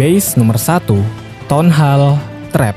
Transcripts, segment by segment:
Base nomor 1, Tonhal Trap.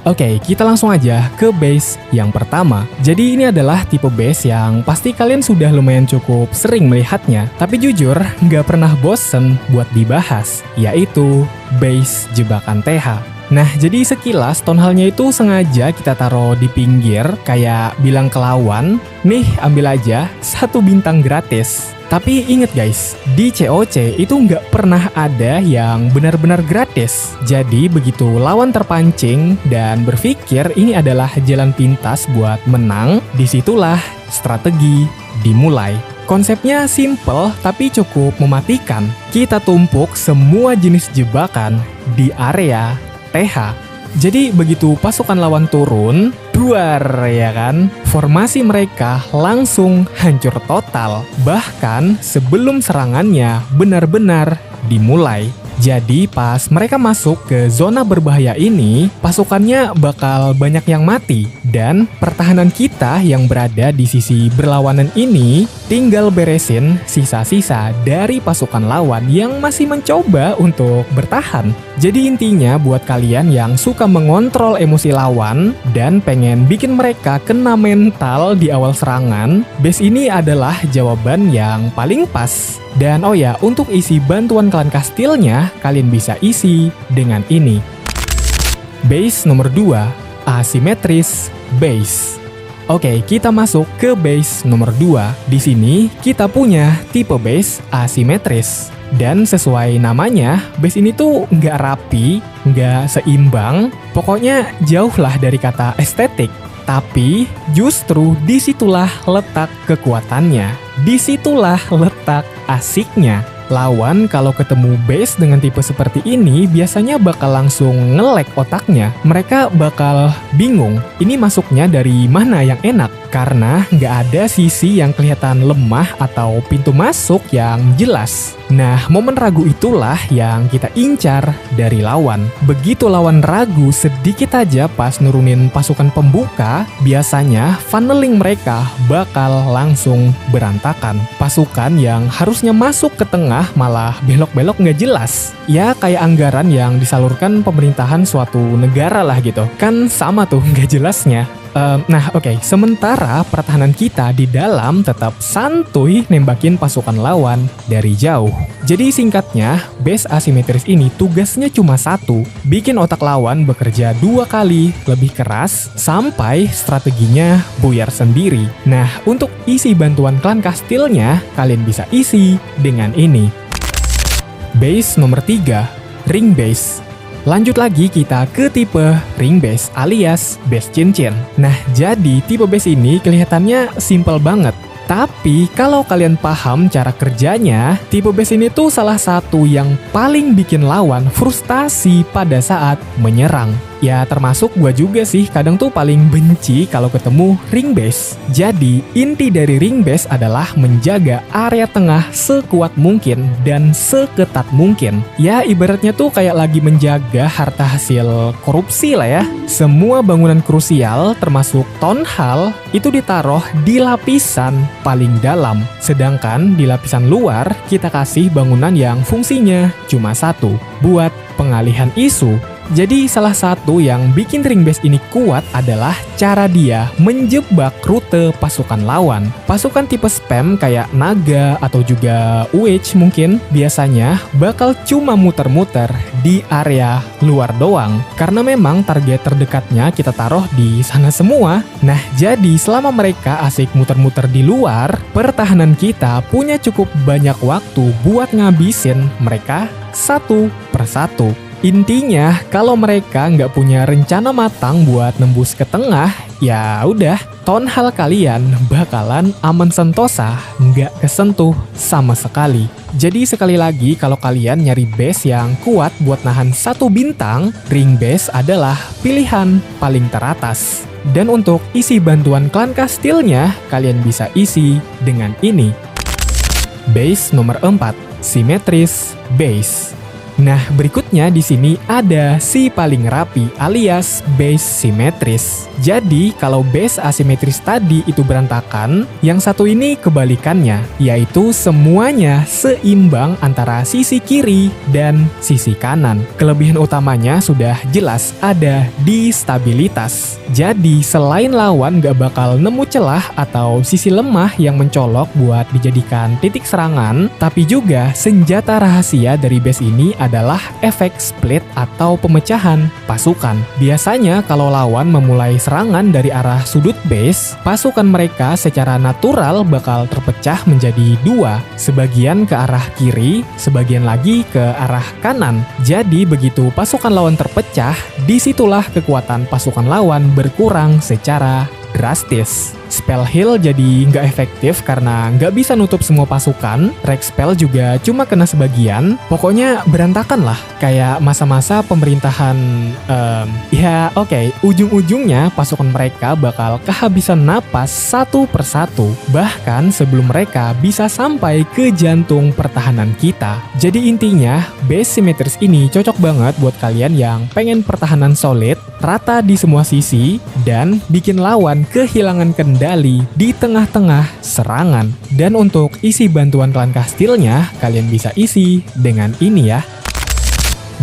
Oke, kita langsung aja ke base yang pertama. Jadi ini adalah tipe base yang pasti kalian sudah lumayan cukup sering melihatnya, tapi jujur nggak pernah bosen buat dibahas, yaitu base jebakan TH. Nah, jadi sekilas tonhalnya itu sengaja kita taruh di pinggir, kayak bilang ke lawan, nih ambil aja 1 bintang gratis. Tapi inget guys, di COC itu nggak pernah ada yang benar-benar gratis. Jadi begitu lawan terpancing dan berpikir ini adalah jalan pintas buat menang, disitulah strategi dimulai. Konsepnya simple tapi cukup mematikan. Kita tumpuk semua jenis jebakan di area TH. Jadi begitu pasukan lawan turun, duar ya kan, formasi mereka langsung hancur total. Bahkan sebelum serangannya benar-benar dimulai. Jadi pas mereka masuk ke zona berbahaya ini, pasukannya bakal banyak yang mati. Dan pertahanan kita yang berada di sisi berlawanan ini tinggal beresin sisa-sisa dari pasukan lawan yang masih mencoba untuk bertahan. Jadi intinya buat kalian yang suka mengontrol emosi lawan dan pengen bikin mereka kena mental di awal serangan, base ini adalah jawaban yang paling pas. Dan oh ya, untuk isi bantuan klan kastilnya, kalian bisa isi dengan ini. Base nomor 2, asimetris base. Oke, kita masuk ke base nomor 2. Di sini kita punya tipe base asimetris. Dan sesuai namanya, base ini tuh nggak rapi, nggak seimbang, pokoknya jauh lah dari kata estetik. Tapi justru disitulah letak kekuatannya, disitulah letak asiknya. Lawan kalau ketemu base dengan tipe seperti ini biasanya bakal langsung nge-lag otaknya. Mereka bakal bingung, ini masuknya dari mana yang enak? Karena nggak ada sisi yang kelihatan lemah atau pintu masuk yang jelas. Nah, momen ragu itulah yang kita incar dari lawan. Begitu lawan ragu sedikit aja pas nurunin pasukan pembuka, biasanya funneling mereka bakal langsung berantakan. Pasukan yang harusnya masuk ke tengah malah belok-belok nggak jelas. Ya kayak anggaran yang disalurkan pemerintahan suatu negara lah gitu. Kan sama tuh nggak jelasnya. Nah oke, sementara pertahanan kita di dalam tetap santuy nembakin pasukan lawan dari jauh. Jadi singkatnya, base asimetris ini tugasnya cuma satu, bikin otak lawan bekerja 2 kali lebih keras sampai strateginya buyar sendiri. Nah, untuk isi bantuan klan kastilnya, kalian bisa isi dengan ini. Base nomor 3, ring base. Lanjut lagi kita ke tipe ring base alias base cincin. Nah, jadi tipe base ini kelihatannya simple banget. Tapi kalau kalian paham cara kerjanya, tipe base ini tuh salah satu yang paling bikin lawan frustasi pada saat menyerang. Ya termasuk gua juga sih, kadang tuh paling benci kalau ketemu ring base. Jadi inti dari ring base adalah menjaga area tengah sekuat mungkin dan seketat mungkin. Ya ibaratnya tuh kayak lagi menjaga harta hasil korupsi lah ya. Semua bangunan krusial termasuk tonhal itu ditaruh di lapisan paling dalam. Sedangkan di lapisan luar kita kasih bangunan yang fungsinya cuma satu, buat pengalihan isu. Jadi salah satu yang bikin ring base ini kuat adalah cara dia menjebak rute pasukan lawan. Pasukan tipe spam kayak naga atau juga witch mungkin biasanya bakal cuma muter-muter di area luar doang. Karena memang target terdekatnya kita taruh di sana semua. Nah jadi selama mereka asik muter-muter di luar, pertahanan kita punya cukup banyak waktu buat ngabisin mereka satu persatu. Intinya, kalau mereka nggak punya rencana matang buat nembus ke tengah, ya udah, tonhal kalian bakalan aman sentosa, nggak kesentuh sama sekali. Jadi sekali lagi, kalau kalian nyari base yang kuat buat nahan 1 bintang, ring base adalah pilihan paling teratas. Dan untuk isi bantuan klan kastilnya, kalian bisa isi dengan ini. Base nomor 4, simetris base. Nah, berikutnya di sini ada si paling rapi alias base simetris. Jadi, kalau base asimetris tadi itu berantakan, yang satu ini kebalikannya, yaitu semuanya seimbang antara sisi kiri dan sisi kanan. Kelebihan utamanya sudah jelas ada di stabilitas. Jadi, selain lawan gak bakal nemu celah atau sisi lemah yang mencolok buat dijadikan titik serangan, tapi juga senjata rahasia dari base ini adalah efek split atau pemecahan pasukan. Biasanya kalau lawan memulai serangan dari arah sudut base, pasukan mereka secara natural bakal terpecah menjadi dua, sebagian ke arah kiri, sebagian lagi ke arah kanan. Jadi begitu pasukan lawan terpecah, disitulah kekuatan pasukan lawan berkurang secara drastis. Spell heal jadi nggak efektif karena nggak bisa nutup semua pasukan. Reg spell juga cuma kena sebagian. Pokoknya berantakan lah, kayak masa-masa pemerintahan. Ujung-ujungnya pasukan mereka bakal kehabisan napas satu persatu. Bahkan sebelum mereka bisa sampai ke jantung pertahanan kita. Jadi intinya, base simetris ini cocok banget buat kalian yang pengen pertahanan solid, rata di semua sisi, dan bikin lawan kehilangan kendali di tengah-tengah serangan. Dan untuk isi bantuan klan kastilnya, kalian bisa isi dengan ini ya.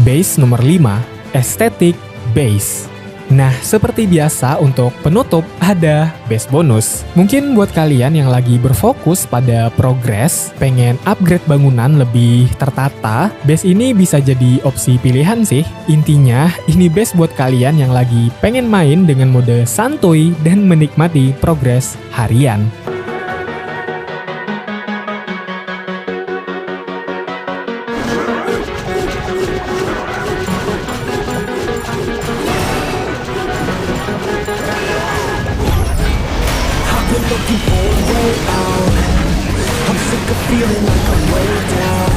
Base nomor 5, Aesthetic Base. Nah, seperti biasa untuk penutup ada base bonus. Mungkin buat kalian yang lagi berfokus pada progres, pengen upgrade bangunan lebih tertata, base ini bisa jadi opsi pilihan sih. Intinya, ini base buat kalian yang lagi pengen main dengan mode santuy dan menikmati progres harian. Looking for a way out. I'm sick of feeling like I'm way down.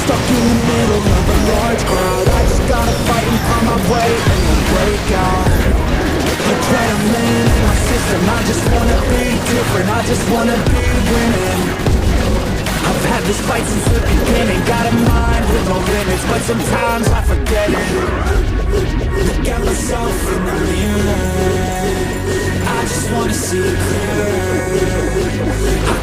Stuck in the middle of a large crowd. I just gotta fight and find my way and then break out. Adrenaline in my system. I just wanna be different. I just wanna be winning. I've had this fight since the beginning. Got a mind with no limits, but sometimes I forget it. Look at myself in the mirror. I just wanna see it clear. I